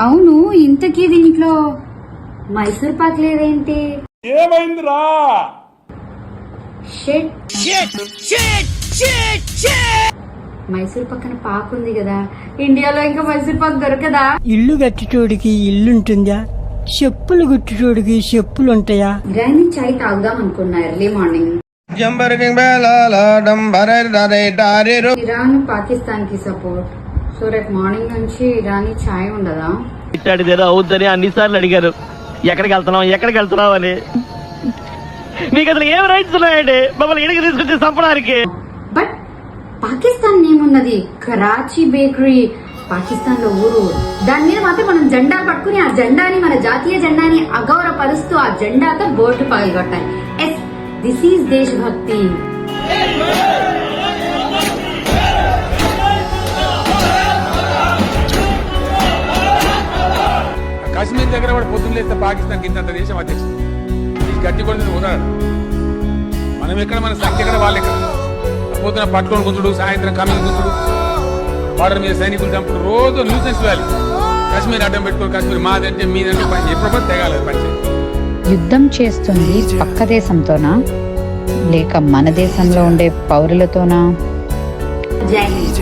అవును, ఇంతకీ దీంట్లో మైసూర్ పాక్ లేదేంటి? ఏమైందిరా? మైసూర్ పక్కన పాక్ ఉంది కదా, ఇండియాలో ఇంకా మైసూర్ పాక్ దొరకదా? ఇల్లు కట్టుచోడికి ఇల్లుంటుందా? చెప్పులు గుట్టుచోడికి చెప్పులుంటాయా? ఇరానీ చాయ్ తాగుదాం అనుకున్నా ఎర్లీ మార్నింగ్. ఇరాన్ పాకిస్తాన్ కి సపోర్ట్, సో రేపు మార్నింగ్ నుంచి ఇరానీ చాయ్ ఉండదా? ఇట్లాంటిదేదో అవుద్దని అన్నిసార్లు అడిగారు, ఎక్కడికి వెళ్తున్నావు అని. మీకు అసలు ఏం రైట్స్ ఉన్నాయండి మమ్మల్ని ఇడికి తీసుకొచ్చి చంపడానికి? బట్ పాకిస్తాన్ ఏమున్నది, కరాచీ బేకరీ పాకిస్తాన్ లో ఊరు. దాని మీద మాత్రం మనం జెండా పట్టుకుని ఆ జెండాని, మన జాతీయ జెండాని అగౌరవపరుస్తూ ఆ జెండాతో బోర్డు పగలగొట్టాలి. ఎస్, దిస్ ఈజ్ దేశభక్తి. కాశ్మీర్ దగ్గర వాడు పొద్దున్న లేస్తే పాకిస్తాన్ కింద దేశం అధ్యక్షుడు ఈ గట్టి కొడుతుంది ఉదాహరణ. మనం ఎక్కడ, మన సంఖ్య ఎక్కడ, వాళ్ళు ఎక్కడ. పొద్దున పట్టుకొని కూర్చుడు, సాయంత్రం కమింగ్ కూర్చుడు, బార్డర్ మీద సైనికులు చంపుడు, రోజు న్యూసెన్స్ వ్యాలీ. కాశ్మీర్ అడ్డం పెట్టుకుని కాశ్మీర్ మాదంటే మీదంటే ఎప్పుడు తెగాలి పంచాయతీ. యుద్ధం చేస్తుంది పక్క దేశంతోనా లేక మన దేశంలో ఉండే పౌరులతోనా? జై హింద్.